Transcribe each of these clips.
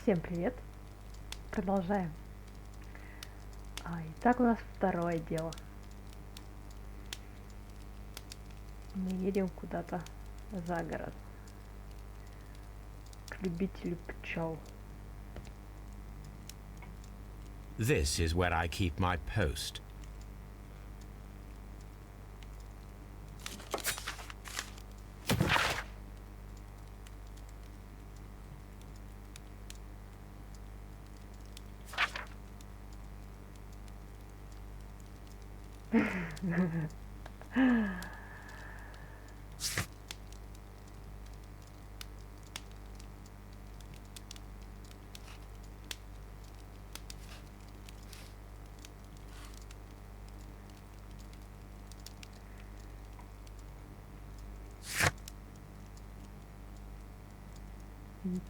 Всем привет! Продолжаем. Итак, у нас второе дело. Мы едем куда-то за город. К любителю пчел. This is where I keep my post.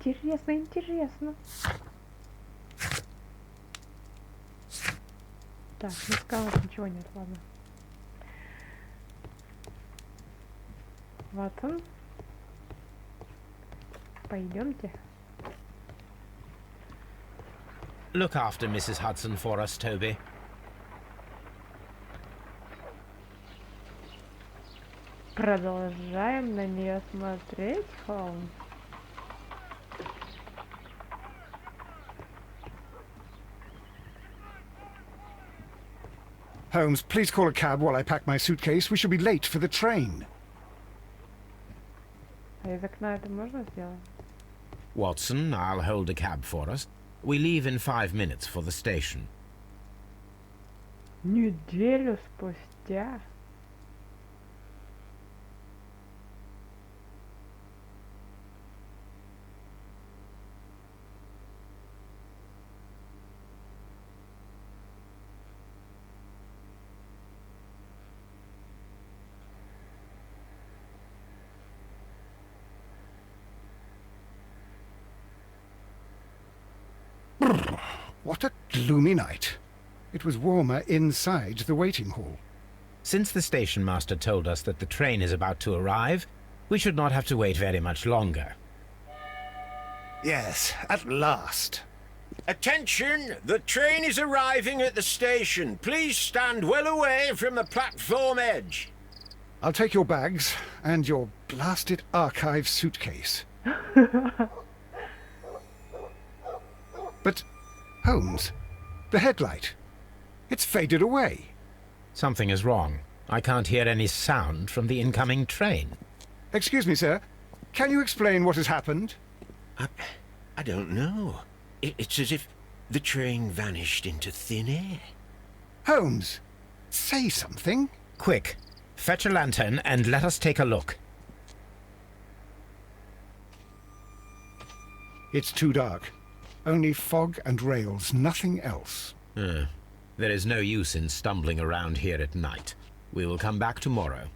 Интересно, интересно. Так, не сказала, ничего нет, ладно. Ватсон. Пойдемте. Look after Mrs. Hudson for us, Toby. Продолжаем на нее смотреть, Холмс. Holmes, please call a cab while I pack my suitcase. We should be late for the train. А из окна это можно сделать? Watson, I'll hold a cab for us. We leave in 5 minutes for the station. Неделю спустя. What a gloomy night. It was warmer inside the waiting hall. Since the station master told us that the train is about to arrive, we should not have to wait very much longer. Yes, at last. Attention! The train is arriving at the station. Please stand well away from the platform edge. I'll take your bags and your blasted archive suitcase. But, Holmes, the headlight. It's faded away. Something is wrong. I can't hear any sound from the incoming train. Excuse me, sir. Can you explain what has happened? I don't know. It's as if the train vanished into thin air. Holmes, say something. Quick, fetch a lantern and let us take a look. It's too dark. Only fog and rails, nothing else. There is no use in stumbling around here at night. We will come back tomorrow.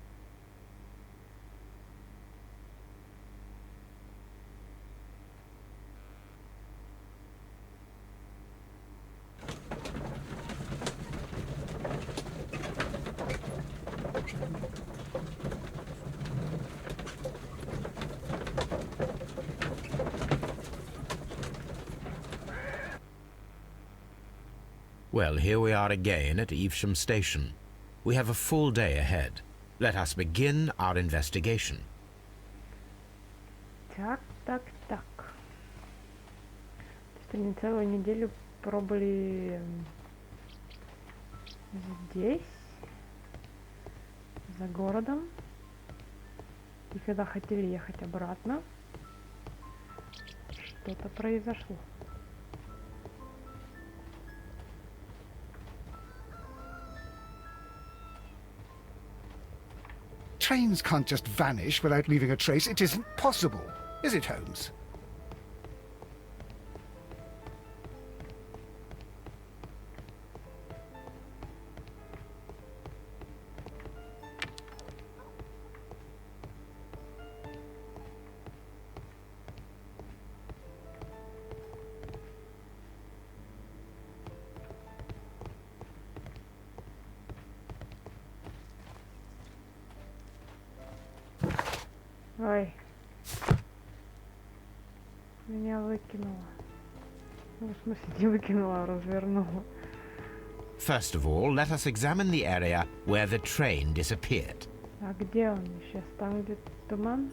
Well, here we are again at Evesham Station. We have a full day ahead. Let us begin our investigation. Так. То есть они целую неделю пробыли здесь, за городом. И когда хотели ехать обратно, что-то произошло. Trains can't just vanish without leaving a trace. It isn't possible, is it, Holmes? Ой. Меня выкинуло. Ну, в смысле, не выкинула, а развернула. First of all, let us examine the area where the train disappeared. А где он сейчас? Там, где туман?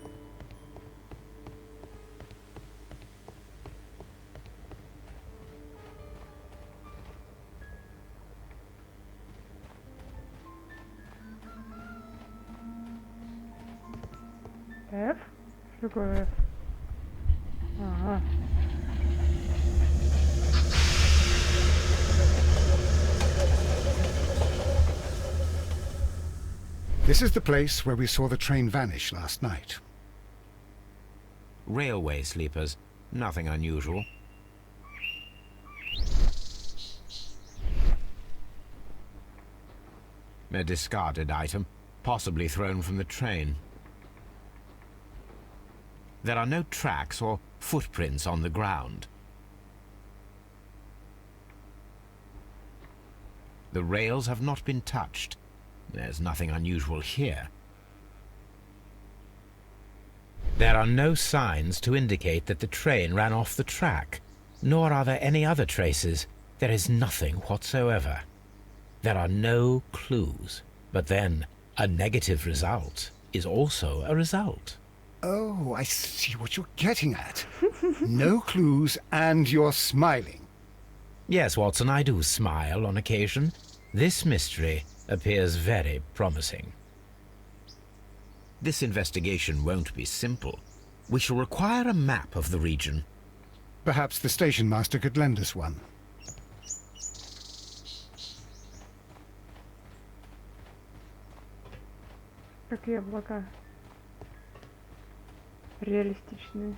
F? Что такое F? Ага. This is the place where we saw the train vanish last night. Railway sleepers. Nothing unusual. A discarded item, possibly thrown from the train. There are no tracks or footprints on the ground. The rails have not been touched. There's nothing unusual here. There are no signs to indicate that the train ran off the track, nor are there any other traces. There is nothing whatsoever. There are no clues. But then, a negative result is also a result. Oh, I see what you're getting at. No clues, and you're smiling. Yes, Watson, I do smile on occasion. This mystery appears very promising. This investigation won't be simple. We shall require a map of the region. Perhaps the station master could lend us one. Какие облака? Реалистичные.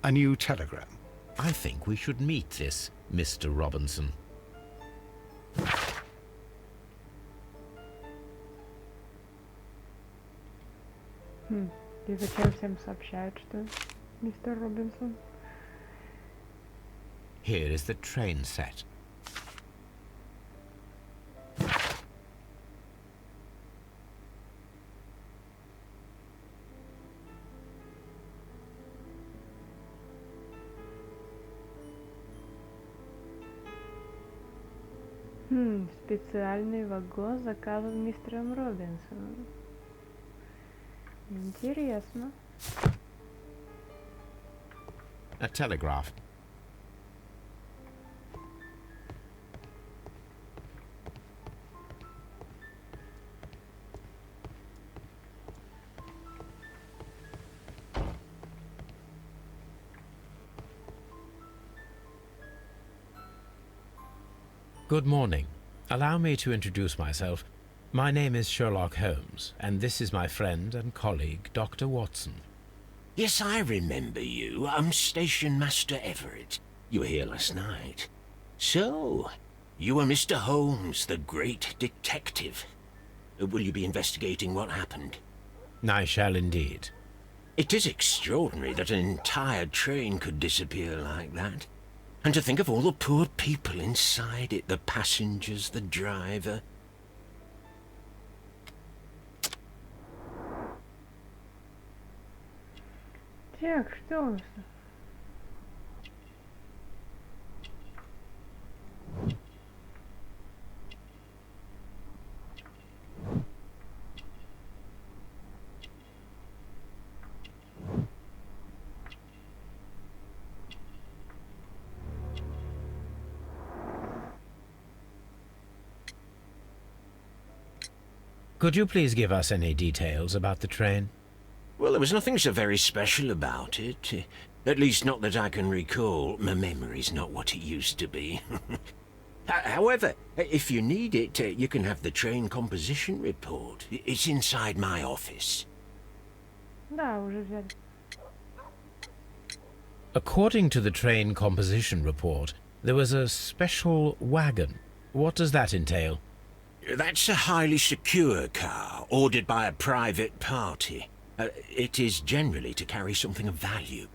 A new telegram. I think we should meet this Mr. Robinson. И зачем всем сообщают, что мистер Робинсон? Here is the train set. Специальный вагон заказан мистером Робинсоном. Интересно. A telegraph. Good morning. Allow me to introduce myself. My name is Sherlock Holmes, and this is my friend and colleague, Dr. Watson. Yes, I remember you. I'm Station Master Everett. You were here last night. So, you are Mr. Holmes, the great detective. Will you be investigating what happened? I shall indeed. It is extraordinary that an entire train could disappear like that. And to think of all the poor people inside it, the passengers, the driver. Так, что у нас? Could you please give us any details about the train? Well, there was nothing so very special about it. At least not that I can recall. My memory's not what it used to be. However, if you need it, you can have the train composition report. It's inside my office. Да, уже взяли. According to the train composition report, there was a special wagon. What does that entail? That's a highly secure car, ordered by a private party. It is generally to carry something of value.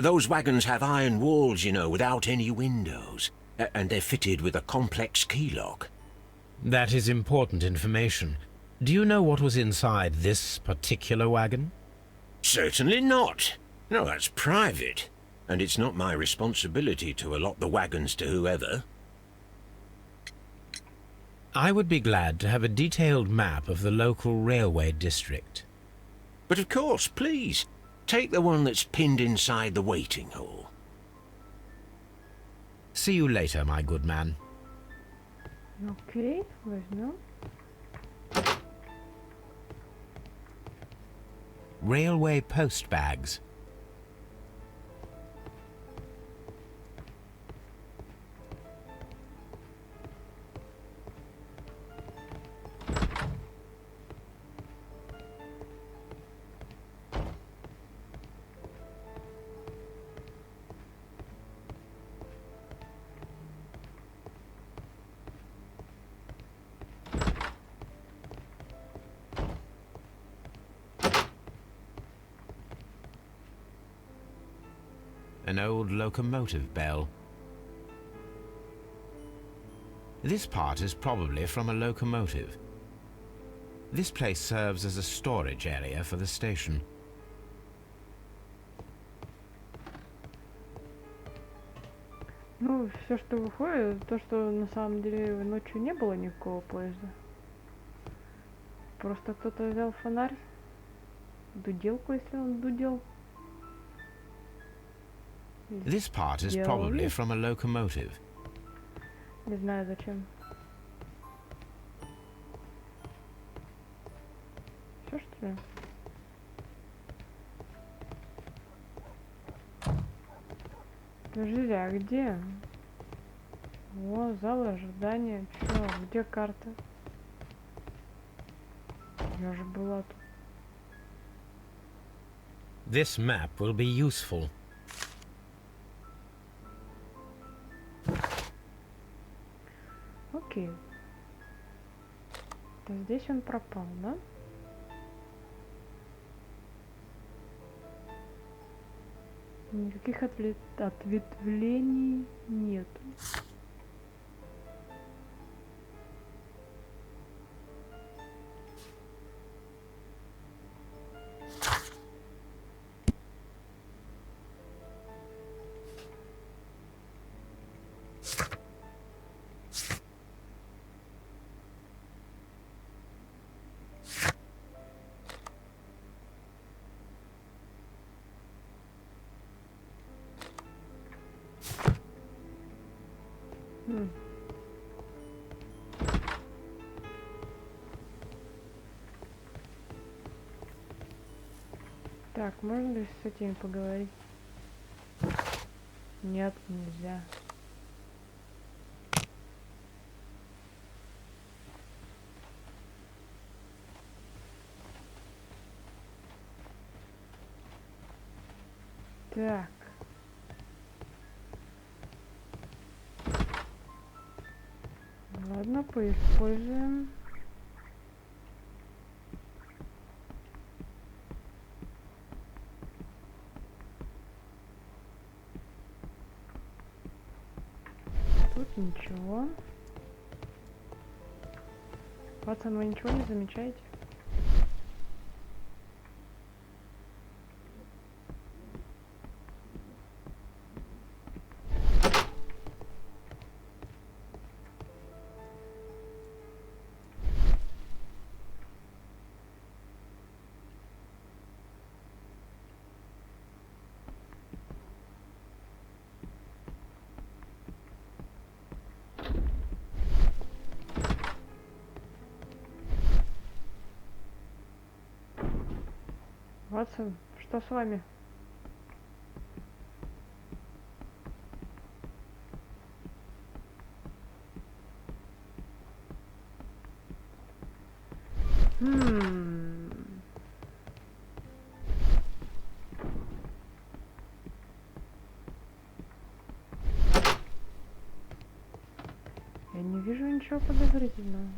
Those wagons have iron walls, you know, without any windows, and they're fitted with a complex key lock. That is important information. Do you know what was inside this particular wagon? Certainly not. No, that's private. And it's not my responsibility to allot the wagons to whoever. I would be glad to have a detailed map of the local railway district. But of course, please, take the one that's pinned inside the waiting hall. See you later, my good man. Окей, возьмем. Railway post bags. An old locomotive bell. This part is probably from a locomotive. This place serves as a storage area for the station. Ну, все, что выходит, то, что на самом деле ночью не было никакого поезда. Просто кто-то взял фонарь, дуделку, если он дудел. This part is probably from a locomotive. Не знаю зачем. Все, что ли? Подожди, а где? О, зал ожидания. Чё, где карта? Я же была тут. This map will be useful. Окей. То здесь он пропал, да? Никаких ответвлений нету. Так, можно ли с этими поговорить? Нет, нельзя. Так. Ладно, поиспользуем. Тут ничего. Ватсон, вы ничего не замечаете? Ватсон, что с вами? Я не вижу ничего подозрительного.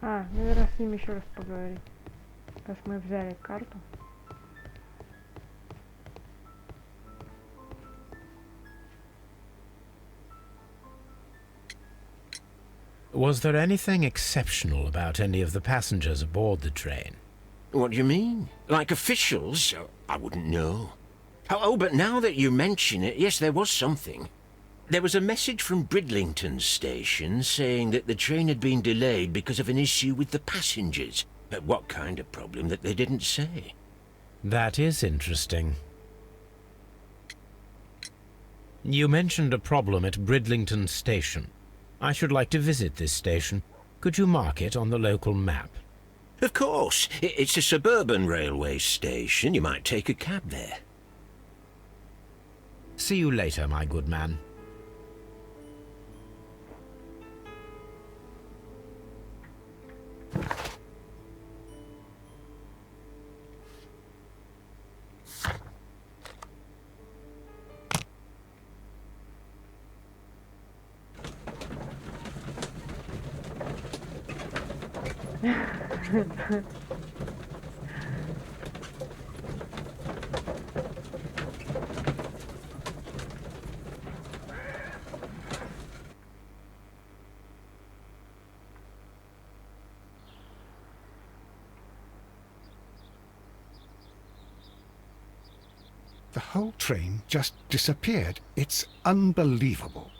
Наверное, с ним еще раз поговорить. Раз мы взяли карту. Was there anything exceptional about any of the passengers aboard the train? What do you mean? Like officials? I wouldn't know. Oh, but now that you mention it, yes, there was something. There was a message from Bridlington station saying that the train had been delayed because of an issue with the passengers. But what kind of problem that they didn't say? That is interesting. You mentioned a problem at Bridlington station. I should like to visit this station. Could you mark it on the local map? Of course. It's a suburban railway station. You might take a cab there. See you later, my good man. The whole train just disappeared. It's unbelievable.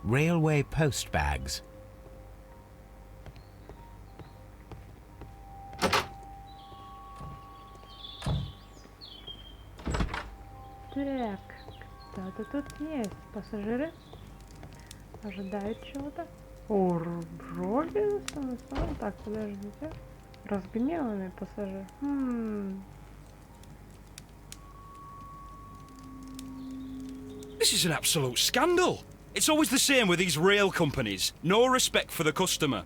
Railway post bags. Так, кто-то тут есть. Пассажиры ожидают чего-то. О, Робинсон. Так, подождите. Разгневанный пассажир. This is an absolute scandal. It's always the same with these rail companies. No respect for the customer.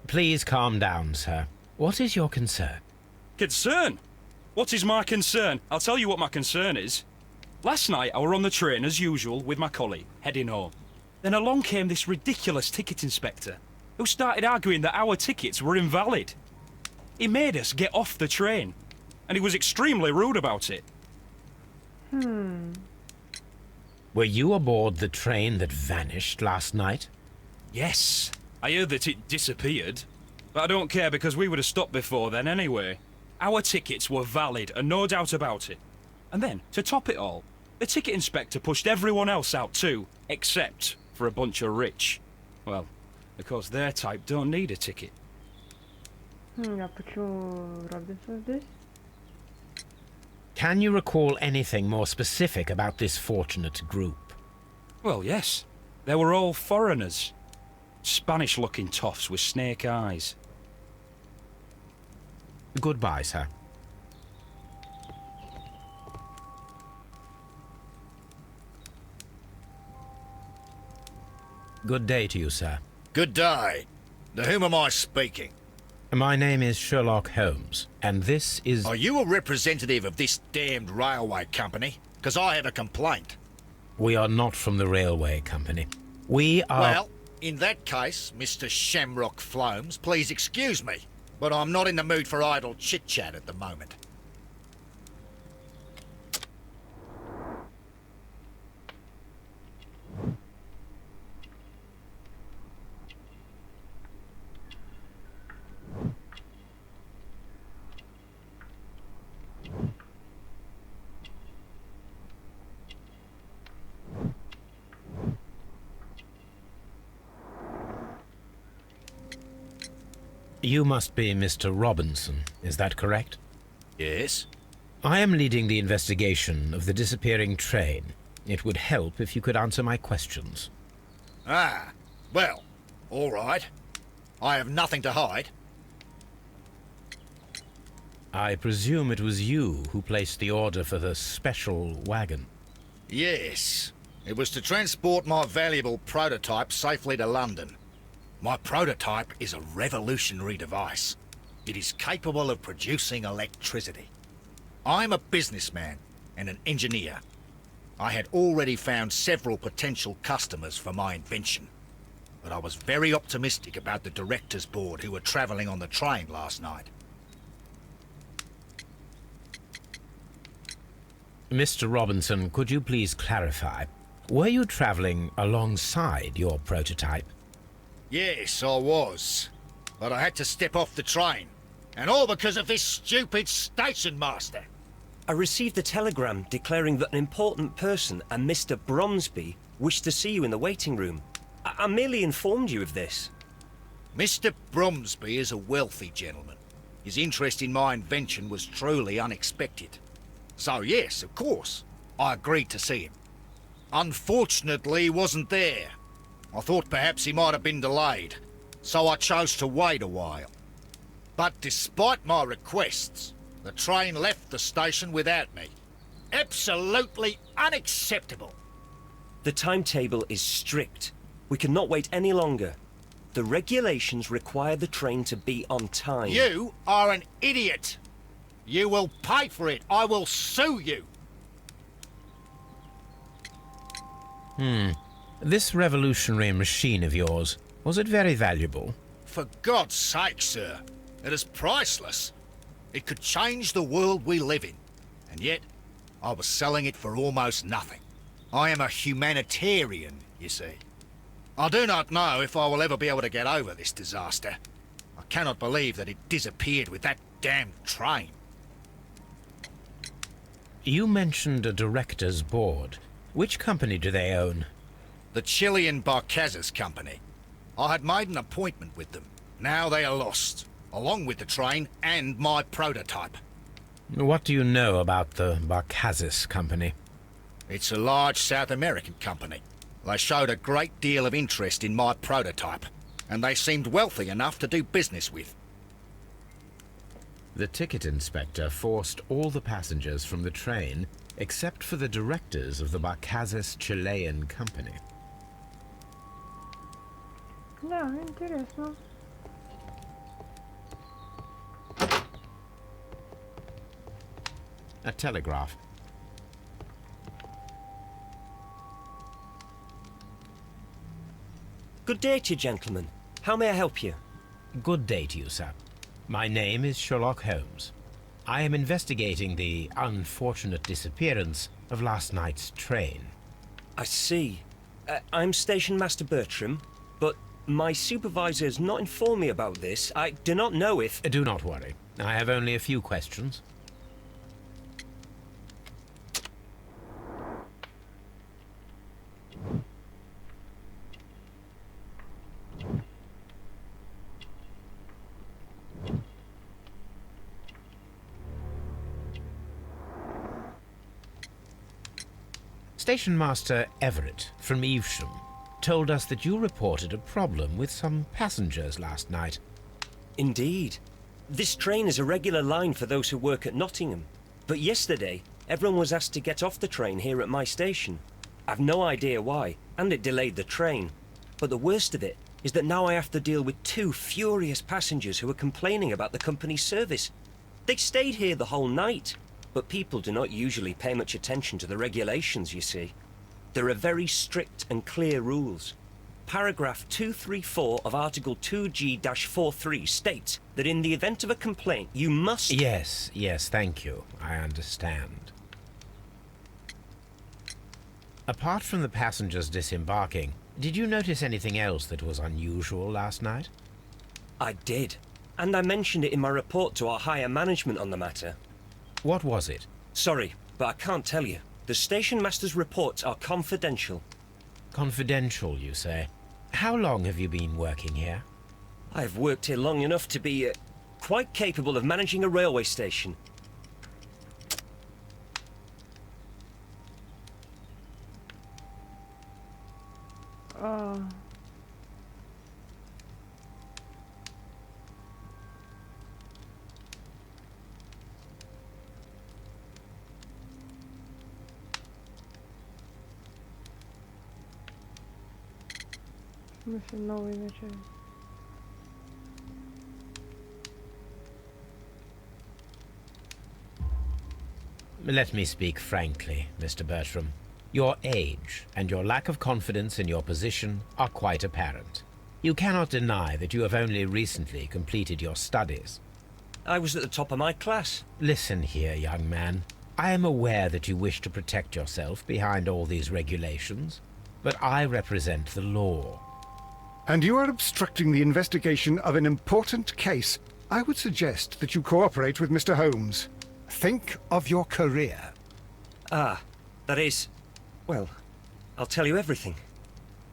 Please calm down, sir. What is your concern? Concern? What is my concern? I'll tell you what my concern is. Last night I were on the train as usual with my colleague, heading home. Then along came this ridiculous ticket inspector, who started arguing that our tickets were invalid. He made us get off the train, and he was extremely rude about it. Were you aboard the train that vanished last night? Yes, I heard that it disappeared. But I don't care because we would have stopped before then anyway. Our tickets were valid and no doubt about it. And then, to top it all, the ticket inspector pushed everyone else out too, except for a bunch of rich. Well, of course their type don't need a ticket. А почему Робинсон здесь? Can you recall anything more specific about this fortunate group? Well, yes. They were all foreigners. Spanish-looking toffs with snake eyes. Goodbye, sir. Good day to you, sir. Good day. To whom am I speaking? My name is Sherlock Holmes, and this is... Are you a representative of this damned railway company? Because I have a complaint. We are not from the railway company. We are... Well, in that case, Mr. Shamrock Flomes, please excuse me, but I'm not in the mood for idle chit-chat at the moment. You must be Mr. Robinson, is that correct? Yes? I am leading the investigation of the disappearing train. It would help if you could answer my questions. Ah, well, all right. I have nothing to hide. I presume it was you who placed the order for the special wagon. Yes. It was to transport my valuable prototype safely to London. My prototype is a revolutionary device. It is capable of producing electricity. I'm a businessman and an engineer. I had already found several potential customers for my invention, but I was very optimistic about the directors' board who were travelling on the train last night. Mr. Robinson, could you please clarify? Were you travelling alongside your prototype? Yes, I was. But I had to step off the train. And all because of this stupid station master. I received a telegram declaring that an important person, a Mr. Bromsby, wished to see you in the waiting room. I merely informed you of this. Mr. Bromsby is a wealthy gentleman. His interest in my invention was truly unexpected. So yes, of course, I agreed to see him. Unfortunately, he wasn't there. I thought perhaps he might have been delayed, so I chose to wait a while. But despite my requests, the train left the station without me. Absolutely unacceptable. The timetable is strict. We cannot wait any longer. The regulations require the train to be on time. You are an idiot. You will pay for it. I will sue you. This revolutionary machine of yours, was it very valuable? For God's sake, sir. It is priceless. It could change the world we live in. And yet, I was selling it for almost nothing. I am a humanitarian, you see. I do not know if I will ever be able to get over this disaster. I cannot believe that it disappeared with that damned train. You mentioned a director's board. Which company do they own? The Chilean Barcazas Company. I had made an appointment with them. Now they are lost, along with the train and my prototype. What do you know about the Barcazas Company? It's a large South American company. They showed a great deal of interest in my prototype, and they seemed wealthy enough to do business with. The ticket inspector forced all the passengers from the train except for the directors of the Barcazas Chilean Company. Да, интересно. A telegraph. Good day to you, gentlemen. How may I help you? Good day to you, sir. My name is Sherlock Holmes. I am investigating the unfortunate disappearance of last night's train. I see. I'm Station Master Bertram, but my supervisor has not informed me about this. I do not know if... Do not worry. I have only a few questions. Station Master Everett from Evesham told us that you reported a problem with some passengers last night. Indeed. This train is a regular line for those who work at Nottingham. But yesterday, everyone was asked to get off the train here at my station. I've no idea why, and it delayed the train. But the worst of it is that now I have to deal with two furious passengers who are complaining about the company's service. They stayed here the whole night. But people do not usually pay much attention to the regulations, you see. There are very strict and clear rules. Paragraph 234 of Article 2G-43 states that in the event of a complaint, you must... Yes, thank you. I understand. Apart from the passengers disembarking, did you notice anything else that was unusual last night? I did. And I mentioned it in my report to our higher management on the matter. What was it? Sorry, but I can't tell you. The station master's reports are confidential. Confidential, you say? How long have you been working here? I've worked here long enough to be quite capable of managing a railway station. А, в смысле новый начальник? Let me speak frankly, Mr. Bertram. Your age and your lack of confidence in your position are quite apparent. You cannot deny that you have only recently completed your studies. I was at the top of my class. Listen here, young man. I am aware that you wish to protect yourself behind all these regulations, but I represent the law. And you are obstructing the investigation of an important case. I would suggest that you cooperate with Mr. Holmes. Think of your career. Ah, that is... Well, I'll tell you everything.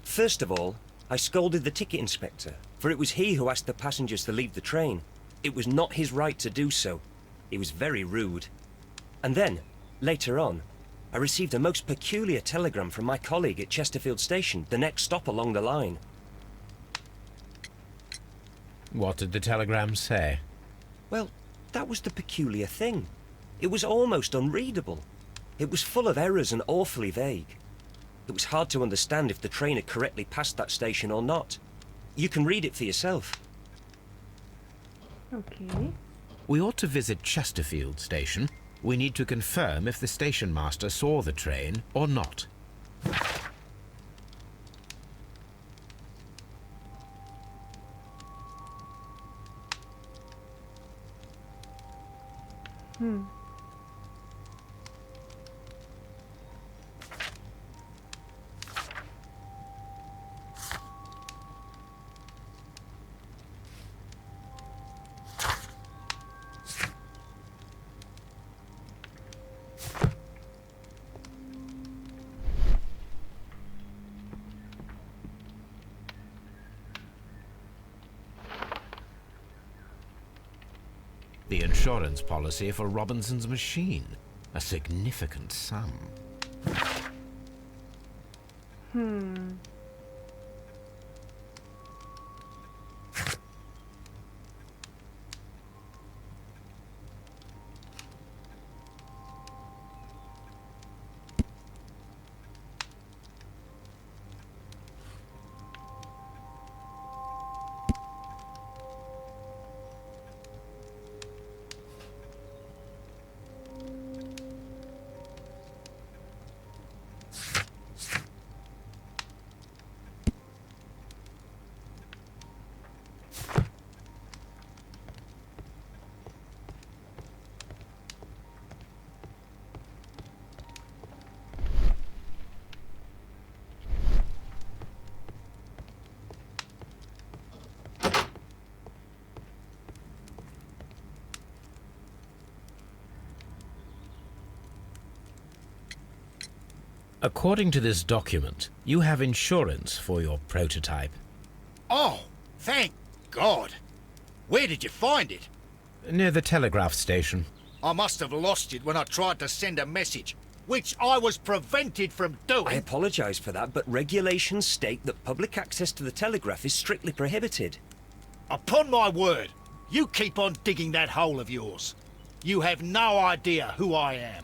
First of all, I scolded the ticket inspector, for it was he who asked the passengers to leave the train. It was not his right to do so. He was very rude. And then, later on, I received a most peculiar telegram from my colleague at Chesterfield Station, the next stop along the line. What did the telegram say? Well, that was the peculiar thing. It was almost unreadable. It was full of errors and awfully vague. It was hard to understand if the train had correctly passed that station or not. You can read it for yourself. Okay. We ought to visit Chesterfield Station. We need to confirm if the station master saw the train or not. The insurance policy for Robinson's machine. A significant sum. According to this document, you have insurance for your prototype. Oh, thank God. Where did you find it? Near the telegraph station. I must have lost it when I tried to send a message, which I was prevented from doing. I apologize for that, but regulations state that public access to the telegraph is strictly prohibited. Upon my word, you keep on digging that hole of yours. You have no idea who I am.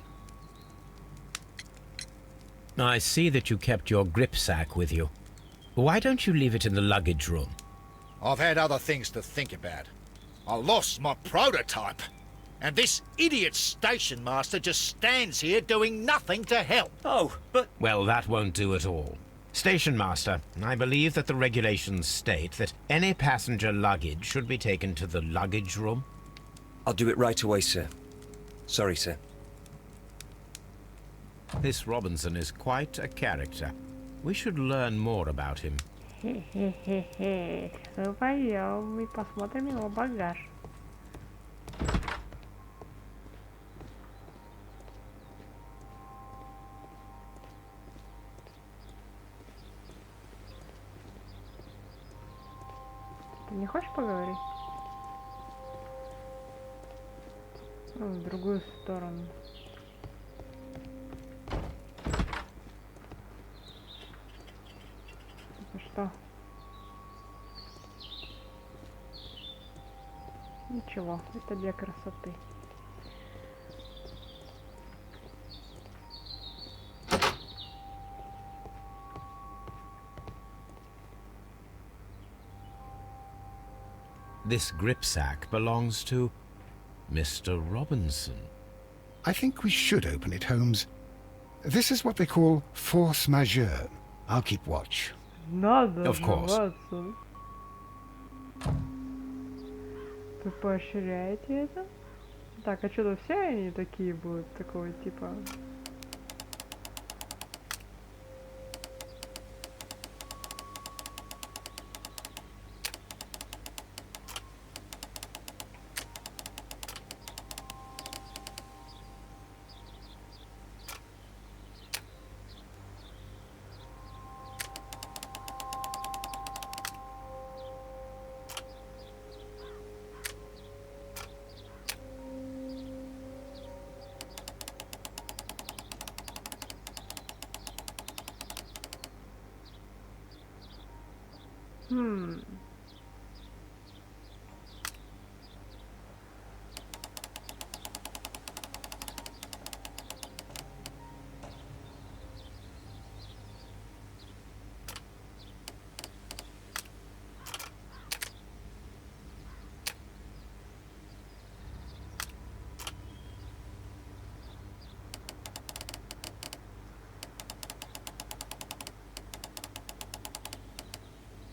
I see that you kept your gripsack with you. Why don't you leave it in the luggage room? I've had other things to think about. I lost my prototype. And this idiot station master just stands here doing nothing to help. Oh, but... Well, that won't do at all. Station master, I believe that the regulations state that any passenger luggage should be taken to the luggage room. I'll do it right away, sir. Sorry, sir. This Robinson is quite a character. We should learn more about him. Хе-хе-хе-хе. Ну, пойдем и посмотрим его багаж. Ты не хочешь поговорить? Ну, в другую сторону. Ничего, это для красоты. This gripsack belongs to Mr. Robinson. I think we should open it, Holmes. This is what they call force majeure. I'll keep watch. Надо Of course. Ватсон. Вы поощряете это? Так, а что-то все они такие будут, такого типа?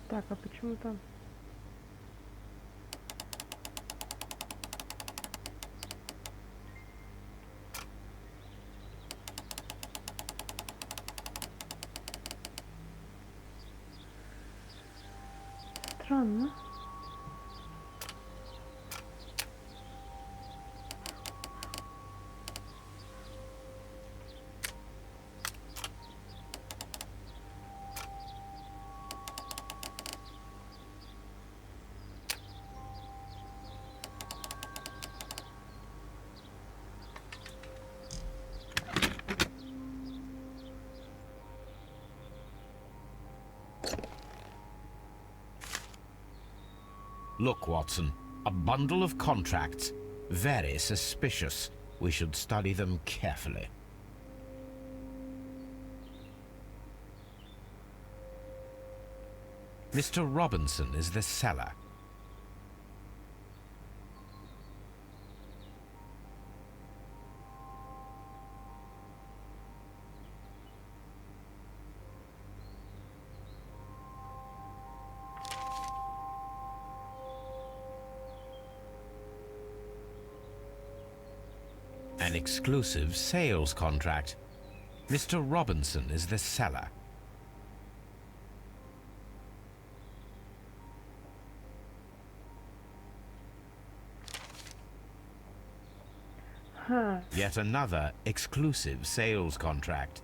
Так, а почему там? Странно. Look, Watson, a bundle of contracts. Very suspicious. We should study them carefully. Mr. Robinson is the seller. An exclusive sales contract. Mr. Robinson is the seller. Ха, Yet another exclusive sales contract.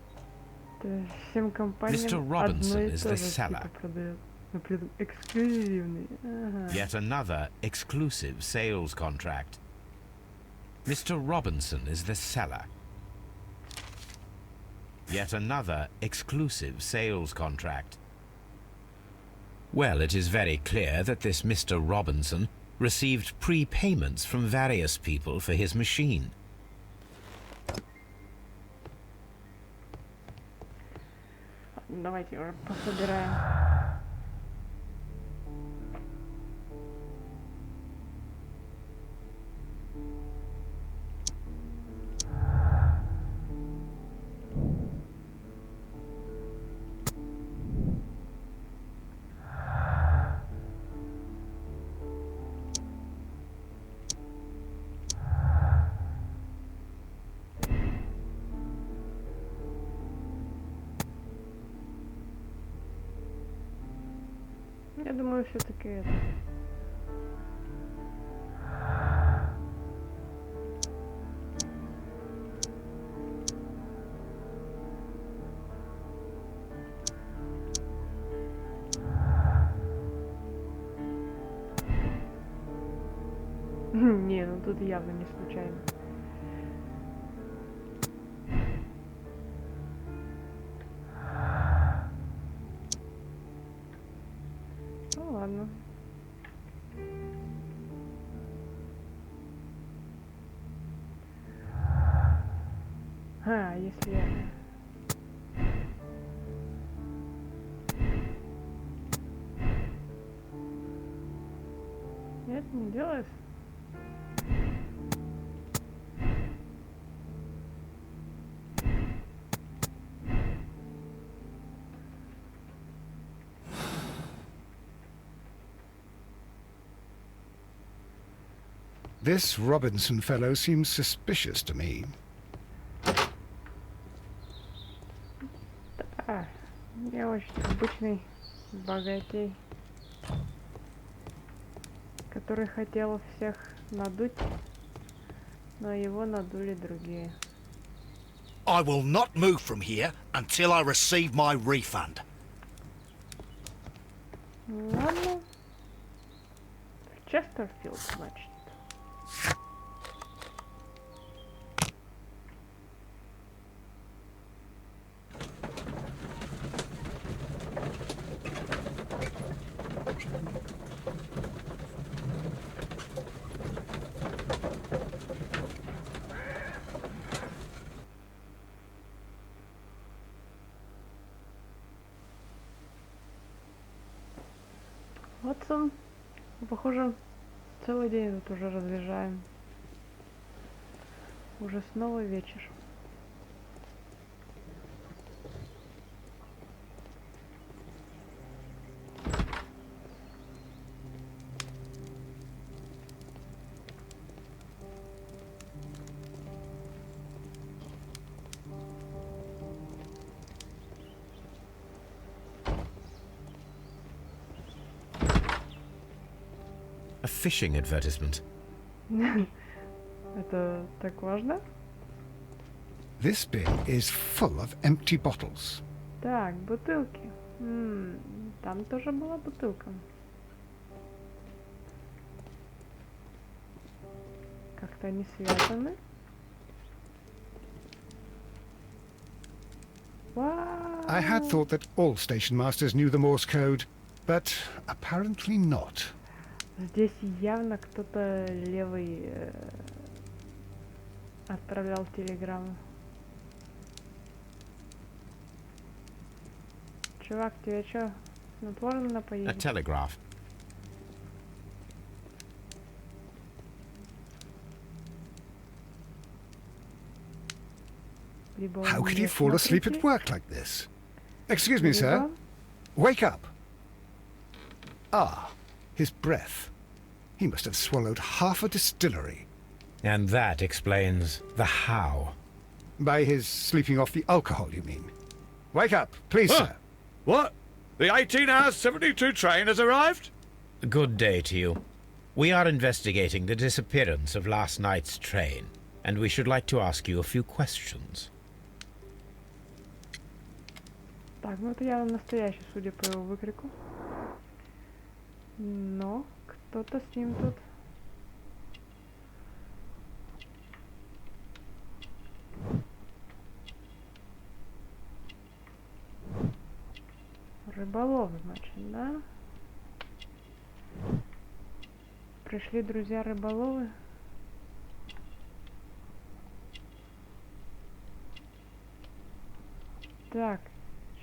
то есть всем компаниям Mr. одно Robinson и is то the же seller. типа продает. Например, эксклюзивный. Ага. Yet another exclusive sales contract. Mr. Robinson is the seller. Yet another exclusive sales contract. Well, it is very clear that this Mr. Robinson received prepayments from various people for his machine. Давайте уже пособираем. Я думаю, все-таки это. Не, ну тут явно не случайно. Ну ладно. А, если я... Нет, не делается. This Robinson fellow seems suspicious to me. Да, я очень обычный богатей, который хотел всех надуть, но его надули другие. I will not move from here until I receive my refund. Ладно. В Честерфилд, значит. Ватсон, похоже, целый день тут уже разъезжаем. Уже снова вечер. A fishing advertisement. Это так важно? This bin is full of empty bottles. Так, бутылки. Там тоже была бутылка. Как-то они связаны. I had thought that all station masters knew the Morse code, but apparently not. Здесь явно кто-то левый отправлял телеграмму. Чувак, тебе что, снотворно на A поезде? telegraph. Либо How он could не he fall asleep at смотритель, work like this? Excuse me, sir. либо- Wake up. Ah, his breath. He must have swallowed half a distillery. And that explains the how. By his sleeping off the alcohol, you mean? Wake up, please, Huh. sir. What? The 18 hours 72 train has arrived? Good day to you. We are investigating the disappearance of last night's train, and we should like to ask you a few questions. Так, ну это явно настоящий, судя по его выкрику. Но кто-то с ним тут. Рыболов, значит, да? Пришли друзья рыболовы. Так,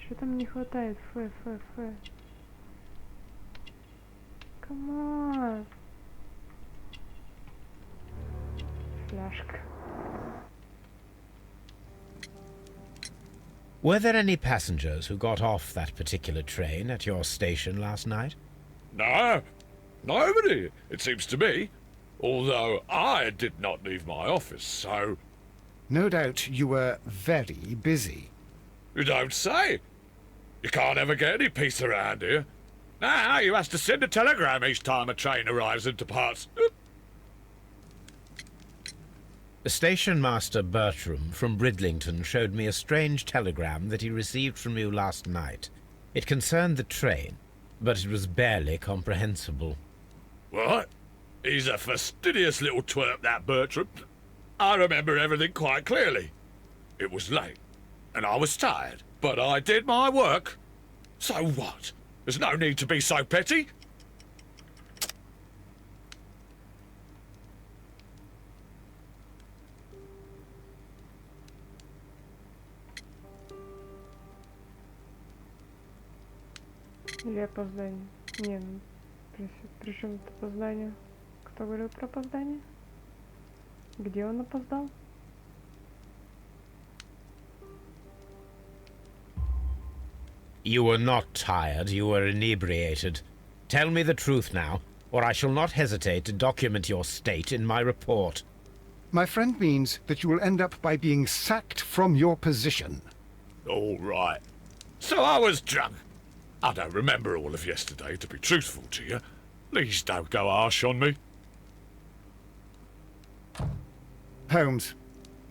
что там не хватает? Ф. Камон. Фляжка. Were there any passengers who got off that particular train at your station last night? No, nobody, it seems to me. Although I did not leave my office, so... No doubt you were very busy. You don't say. You can't ever get any peace around here. Now you have to send a telegram each time a train arrives and departs. Station Master Bertram from Bridlington showed me a strange telegram that he received from you last night. It concerned the train, but it was barely comprehensible. What? He's a fastidious little twerp, that Bertram. I remember everything quite clearly. It was late, and I was tired, but I did my work. So what? There's no need to be so petty. Или опоздание? Не, ну, при чем тут опоздание? Кто говорил про опоздание? Где он опоздал? You were not tired, you were inebriated. Tell me the truth now, or I shall not hesitate to document your state in my report. My friend means that you will end up by being sacked from your position. All right. So I was drunk. I don't remember all of yesterday, to be truthful to you. Please don't go harsh on me. Holmes,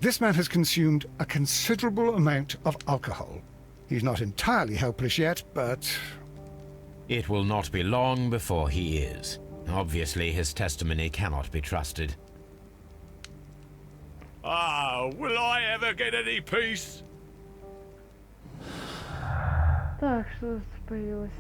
this man has consumed a considerable amount of alcohol. He's not entirely helpless yet, but... It will not be long before he is. Obviously, his testimony cannot be trusted. Ah, will I ever get any peace? Так, что тут появилось?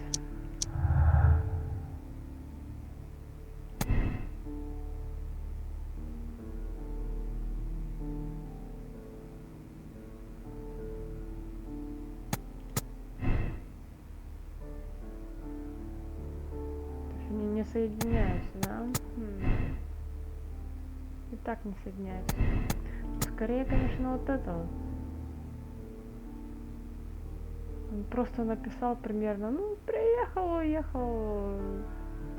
То есть они не соединяются, да? И так не соединяются. Скорее, конечно, вот это вот. Он просто написал примерно, ну, приехал, уехал.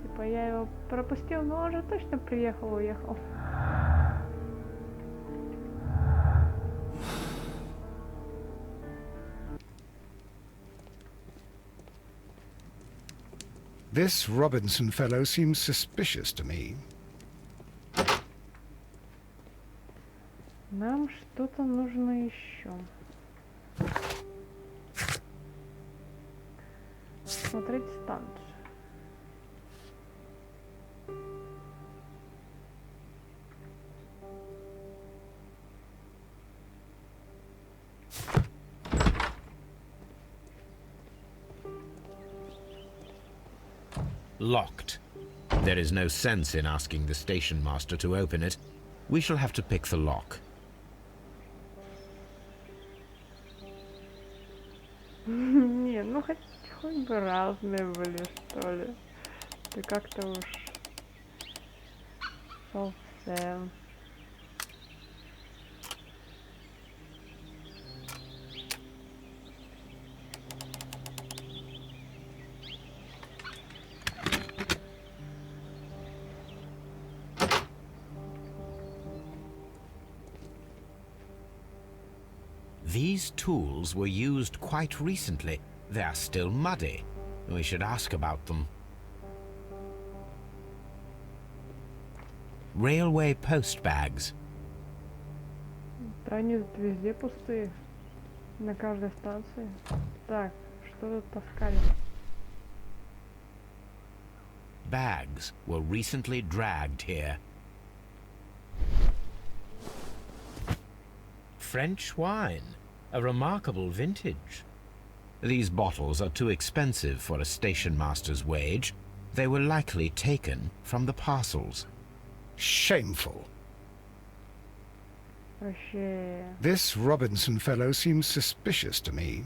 Типа, я его пропустил, но он же точно приехал, уехал. This Robinson fellow seems suspicious to me. Нам что-то нужно еще. Смотреть станцию. Locked. There is no sense in asking the station master to open it. We shall have to pick the lock. Не, ну хоть бы разные были, что ли. Ты как-то уж совсем. These tools were used quite recently. They are still muddy. We should ask about them. Railway post bags. Да они тут везде пустые. На каждой станции. Так, что тут таскали? Bags were recently dragged here. French wine, a remarkable vintage. These bottles are too expensive for a station master's wage. They were likely taken from the parcels. Shameful. Вообще... This Robinson fellow seems suspicious to me.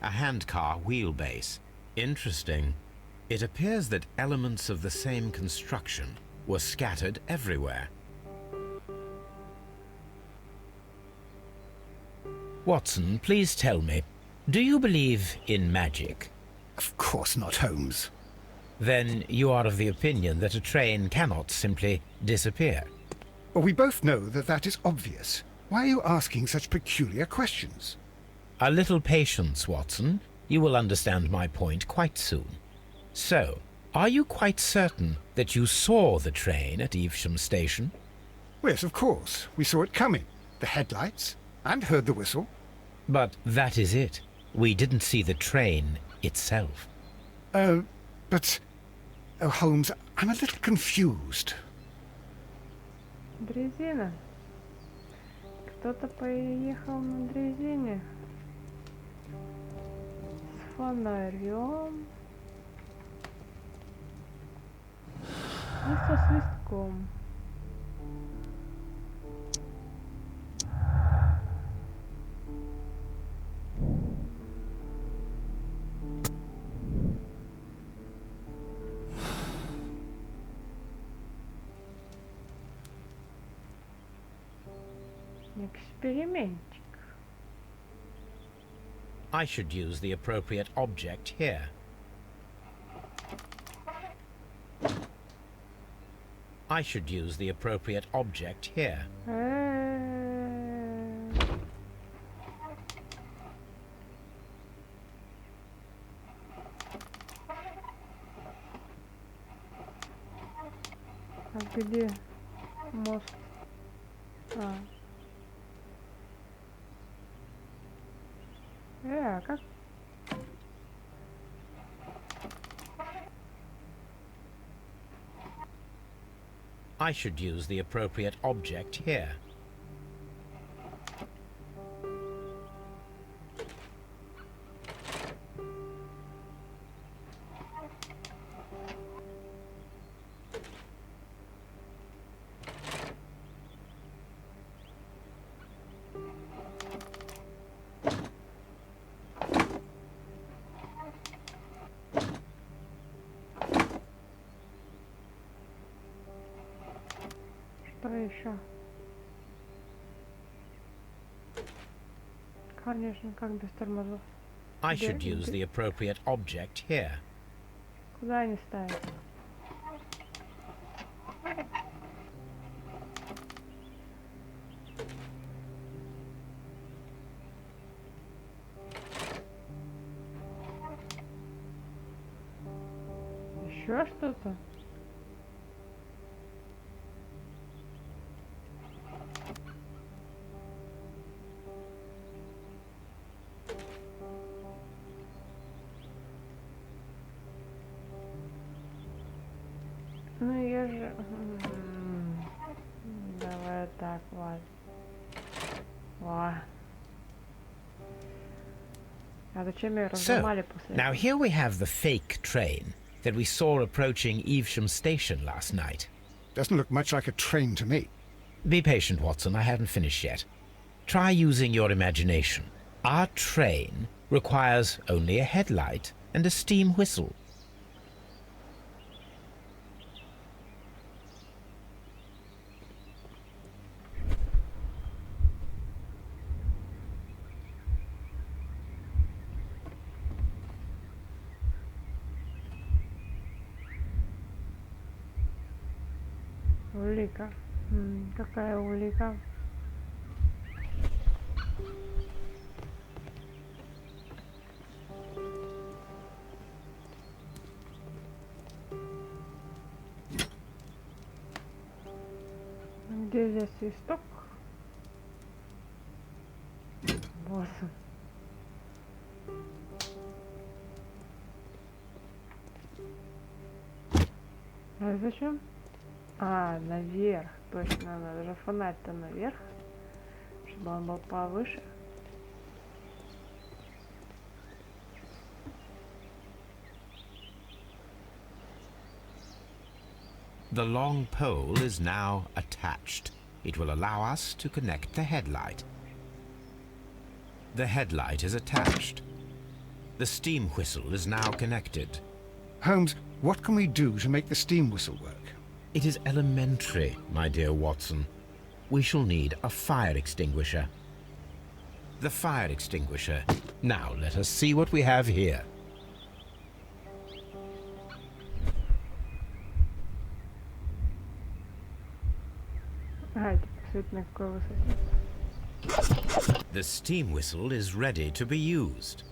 A handcar wheelbase. Interesting. It appears that elements of the same construction were scattered everywhere. Watson, please tell me, do you believe in magic? Of course not, Holmes. Then you are of the opinion that a train cannot simply disappear. Well, we both know that that is obvious. Why are you asking such peculiar questions? A little patience, Watson. You will understand my point quite soon. So, are you quite certain that you saw the train at Evesham Station? Yes, of course. We saw it coming. The headlights. And heard the whistle. But that is it. We didn't see the train itself. But... Oh, Holmes, I'm a little confused. Дрезина. Кто-то поехал на дрезине. С фонарем. И со свистком. Экспериментик. I should use the appropriate object here. I should use the appropriate object here. А где мост? А. Как? I should use the appropriate object here. Что еще? Конечно, как без тормозов. I should use the appropriate object here. Куда они ставят? Еще что-то? Ну я же... Давай так, ладно. О. А зачем ее разломали после Now этого? here we have the fake train that we saw approaching Evesham station last night. Doesn't look much like a train to me. Be patient, Watson, I haven't finished yet. Try using your imagination. Our train requires only a headlight and a steam whistle. Улика. Какая улика? Где здесь свисток? Вот он. А зачем? А, наверх. Точно, надо же фонарь-то наверх, чтобы он был повыше. The long pole is now attached. It will allow us to connect the headlight. The headlight is attached. The steam whistle is now connected. Holmes, what can we do to make the steam whistle work? It is elementary, my dear Watson. We shall need a fire extinguisher. The fire extinguisher. Now let us see what we have here. А, типа, свет на какой высоте? The steam whistle is ready to be used.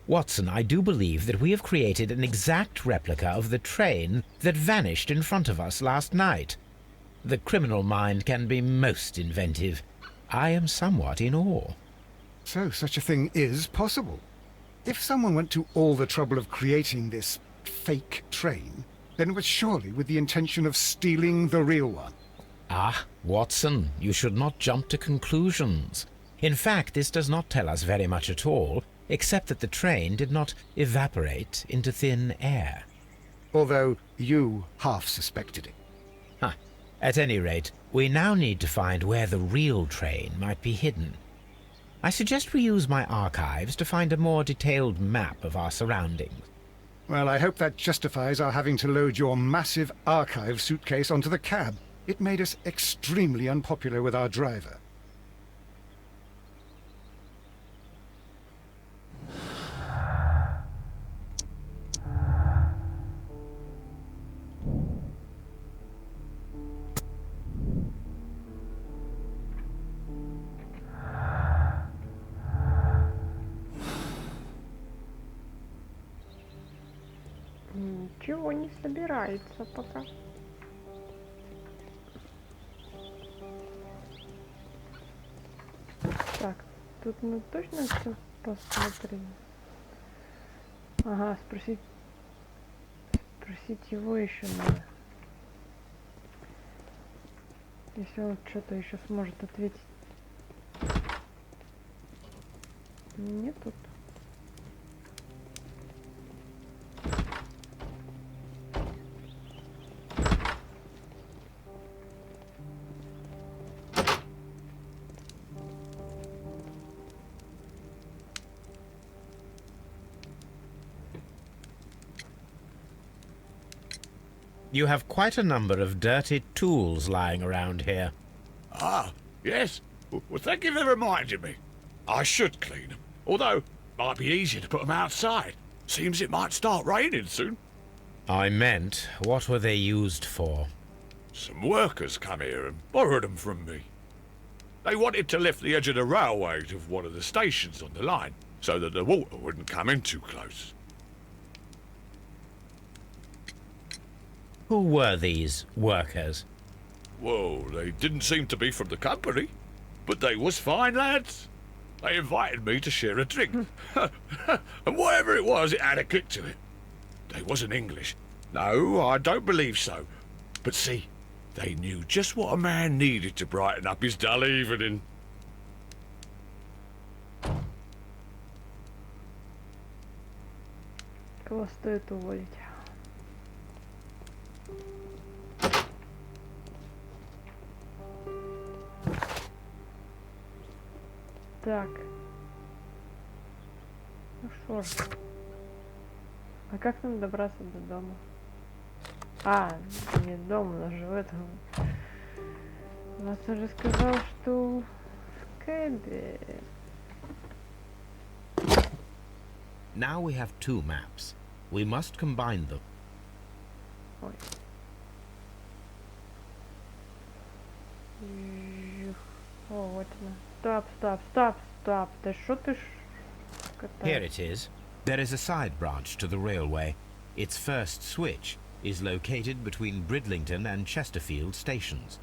Watson, I do believe that we have created an exact replica of the train that vanished in front of us last night. The criminal mind can be most inventive. I am somewhat in awe. So such a thing is possible. If someone went to all the trouble of creating this fake train, then it was surely with the intention of stealing the real one. Ah, Watson, you should not jump to conclusions. In fact, this does not tell us very much at all, except that the train did not evaporate into thin air. Although you half suspected it. Huh. At any rate, we now need to find where the real train might be hidden. I suggest we use my archives to find a more detailed map of our surroundings. Well, I hope that justifies our having to load your massive archive suitcase onto the cab. It made us extremely unpopular with our driver. Ничего не собирается пока. Так, тут мы точно все посмотрим. Ага, спросить его еще надо. Если он что-то еще сможет ответить. Нет тут. You have quite a number of dirty tools lying around here. Ah, yes. Well, thank you for reminding me. I should clean them. Although, it might be easier to put them outside. Seems it might start raining soon. I meant, what were they used for? Some workers come here and borrowed them from me. They wanted to lift the edge of the railway to one of the stations on the line, so that the water wouldn't come in too close. Who were these workers? Well, they didn't seem to be from the company, but they was fine lads. They invited me to share a drink. And whatever it was, it had a kick to it. They wasn't English. No, I don't believe so. But see, they knew just what a man needed to brighten up his dull evening. Кого стоит уволить? Так. Ну что ж. А как нам добраться до дома? А, не дом, но же в этом. Вас уже сказал, что в кэбе. Now we have two maps. We must combine them. Ой. О, вот она. Стоп. Да что ты Here it is. There is a side branch to the railway. Its first switch is located between Bridlington and Chesterfield stations.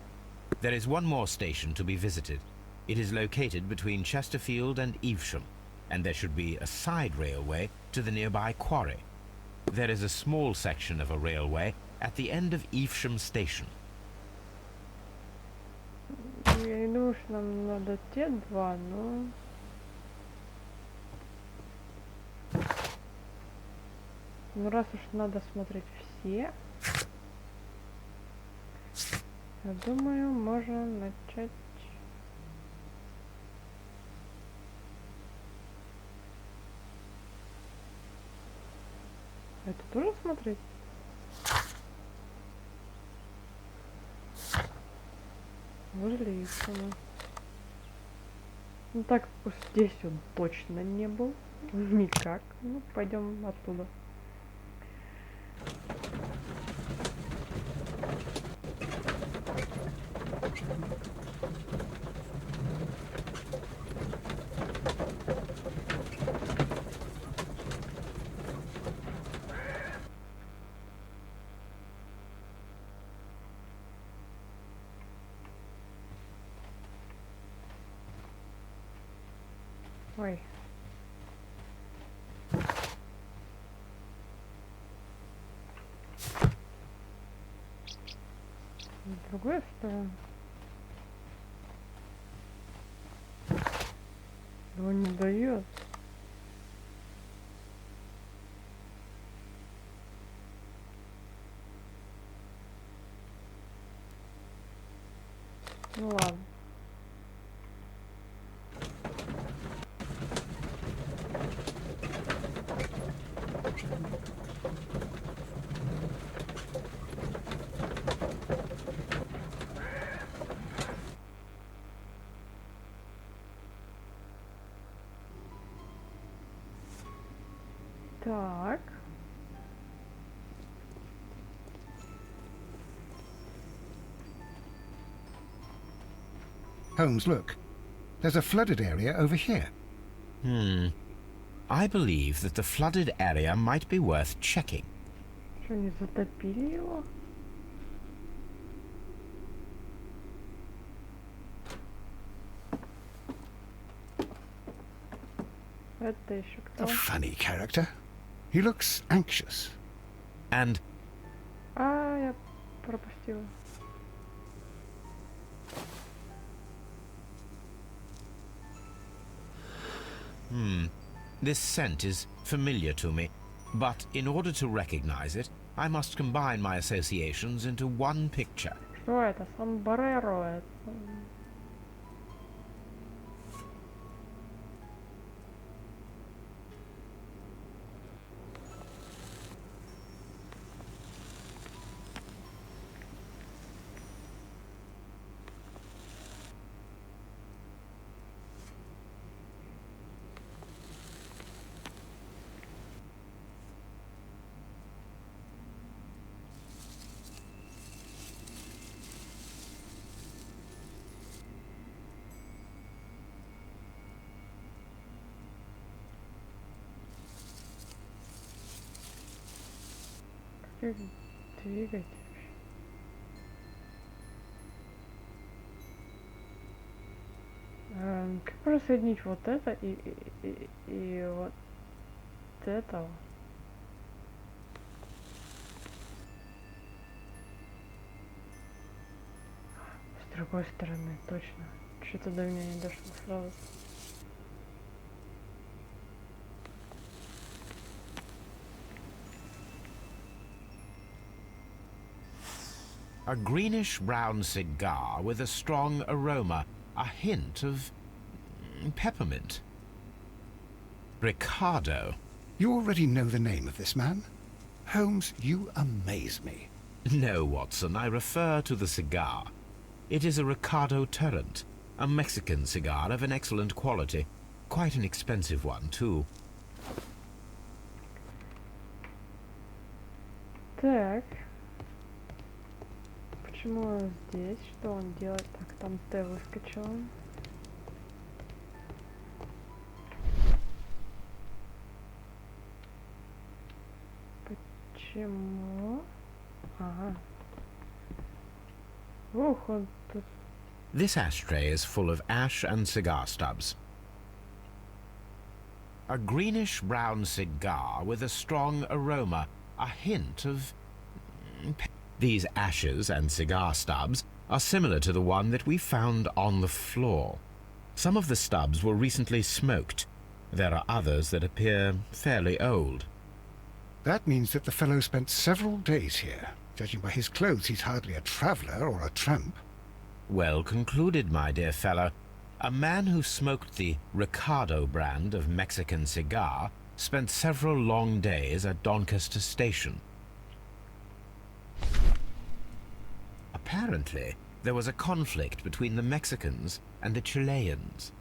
There is one more station to be visited. It is located between Chesterfield and Evesham, and there should be a side railway to the nearby quarry. There is a small section of a railway at the end of Evesham station. Я не думаю, что нам надо те два, но... Ну, раз уж надо смотреть все, я думаю, можно начать... Это тоже смотреть? Возлично. Ну так, здесь он точно не был. Никак. Ну, пойдем оттуда. Ой. В другую сторону. Его не дает. Ну ладно. Так. Holmes, look. There's a flooded area over here. I believe that the flooded area might be worth checking. Что, не затопили его? Это еще кто? A funny character. He looks anxious. And А, я пропустила. this scent is familiar to me, but in order to recognize it, I must combine my associations into one picture. Что это? Сомбреро это? Как двигать? Как можно соединить вот это и вот это? С другой стороны, точно. Что-то до меня не дошло сразу. A greenish-brown cigar with a strong aroma, a hint of peppermint. Ricardo. You already know the name of this man? Holmes, you amaze me. No, Watson, I refer to the cigar. It is a Ricardo Turrent, a Mexican cigar of an excellent quality. Quite an expensive one, too. Так. Почему здесь? Что он делает? Так, там Т выскочил. Почему? Ага. Ух, он тут... This ashtray is full of ash and cigar stubs. A greenish-brown cigar with a strong aroma, a hint of... These ashes and cigar stubs are similar to the one that we found on the floor. Some of the stubs were recently smoked. There are others that appear fairly old. That means that the fellow spent several days here. Judging by his clothes, he's hardly a traveller or a tramp. Well concluded, my dear fellow. A man who smoked the Ricardo brand of Mexican cigar spent several long days at Doncaster Station. Apparently, there was a conflict between the Mexicans and the Chileans.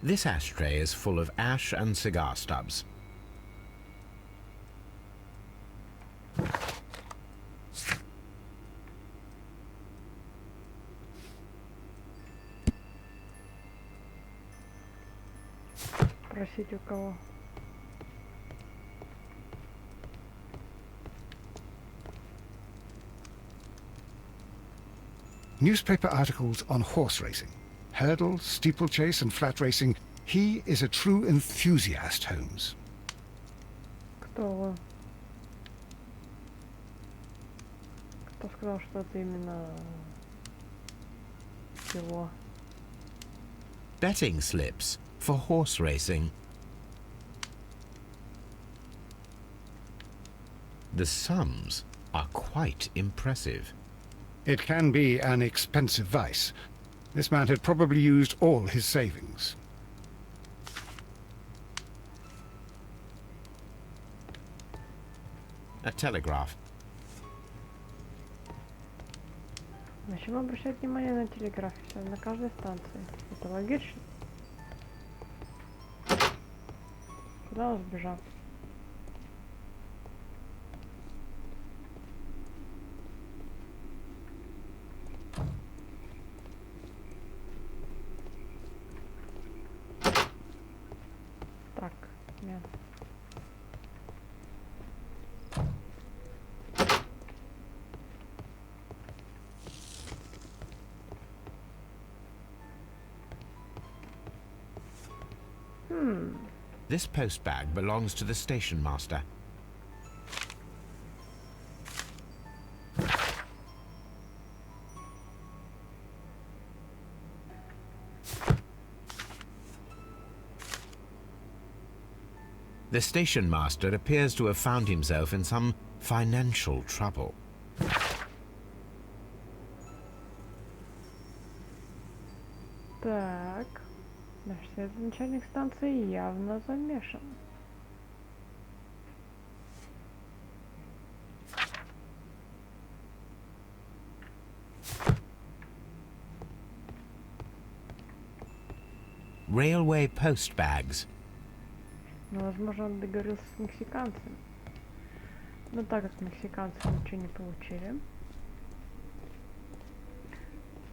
This ashtray is full of ash and cigar stubs. Просить у кого? Newspaper articles on horse racing. Hurdle, steeplechase, and flat racing. He is a true enthusiast, Holmes. Кто вы? Кто сказал, что это именно его? Betting slips for horse racing. The sums are quite impressive. It can be an expensive vice. This man had probably used all his savings. A telegraph. Зачем обращать внимание на телеграф? Всё на каждой станции. Это логично? Куда он сбежал? Так, нет. This post bag belongs to the station master. The station master appears to have found himself in some financial trouble. Так. Значит, этот начальник станции явно замешан. Railway post bags. Но, возможно, он договорился с мексиканцем. Но так как мексиканцы ничего не получили,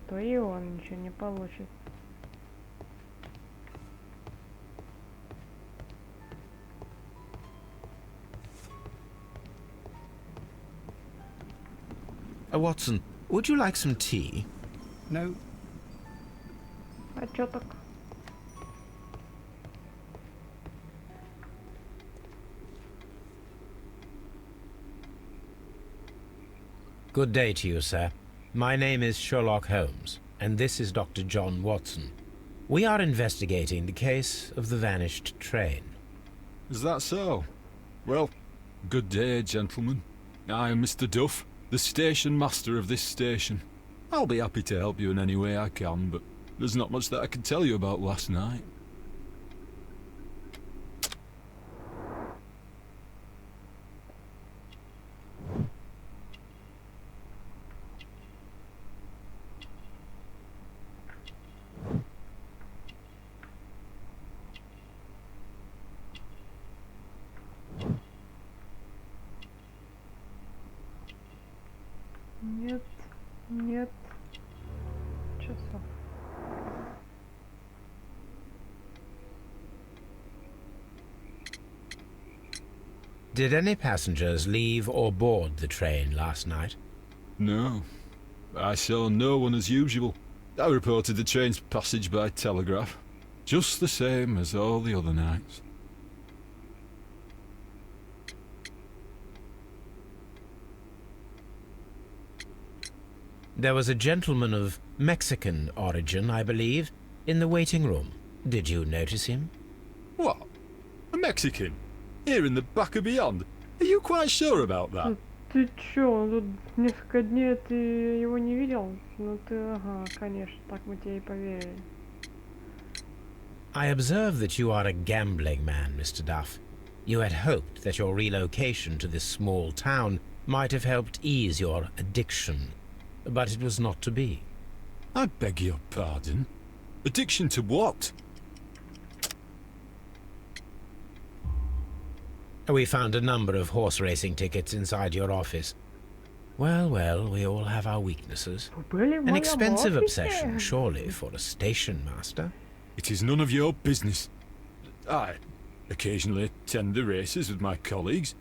то и он ничего не получит. Watson, would you like some tea? No. А чё так? Good day to you, sir. My name is Sherlock Holmes, and this is Dr. John Watson. We are investigating the case of the vanished train. Is that so? Well, good day, gentlemen. I am Mr. Duff, the station master of this station. I'll be happy to help you in any way I can, but there's not much that I can tell you about last night. Нет, нет часов. Did any passengers leave or board the train last night? No. I saw no one as usual. I reported the train's passage by telegraph, just the same as all the other nights. There was a gentleman of Mexican origin, I believe, in the waiting room. Did you notice him? What? A Mexican? Here in the back of beyond? Are you quite sure about that? Ты чё, он тут несколько дней ты его не видел? Ну ты, ага, конечно, так мы тебе и поверили. I observe that you are a gambling man, Mr. Duff. You had hoped that your relocation to this small town might have helped ease your addiction, but it was not to be. I beg your pardon? Addiction to what? We found a number of horse racing tickets inside your office. Well, well, we all have our weaknesses. Были в An моем expensive офисе? obsession, surely, for a station master. It is none of your business. I occasionally attend the races with my colleagues.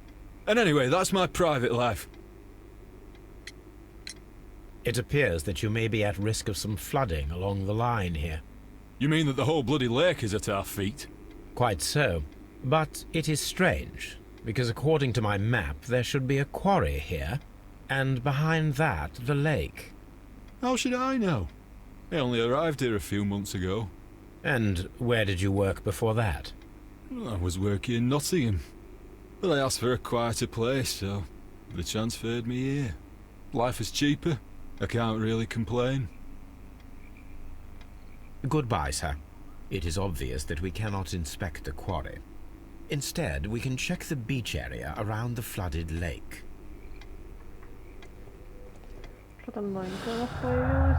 And anyway, that's my private life. It appears that you may be at risk of some flooding along the line here. You mean that the whole bloody lake is at our feet? Quite so. But it is strange, because according to my map, there should be a quarry here, and behind that, the lake. How should I know? I only arrived here a few months ago. And where did you work before that? Well, I was working in Nottingham, but I asked for a quieter place, so they transferred me here. Life is cheaper. I can't really complain. Goodbye, sir. It is obvious that we cannot inspect the quarry. Instead, we can check the beach area around the flooded lake. Что там новенькое у нас появилось?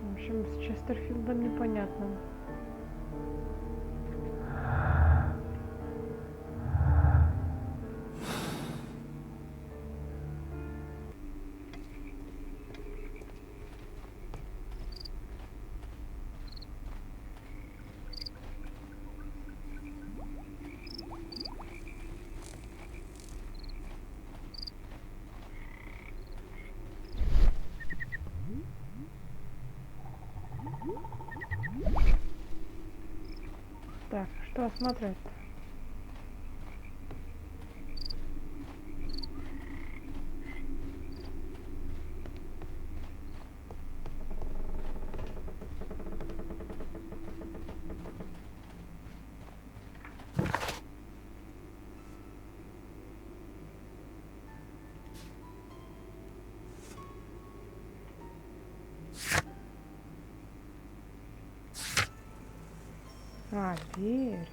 В общем, с Честерфилдом непонятно. Так, что осматривать-то? А, берег.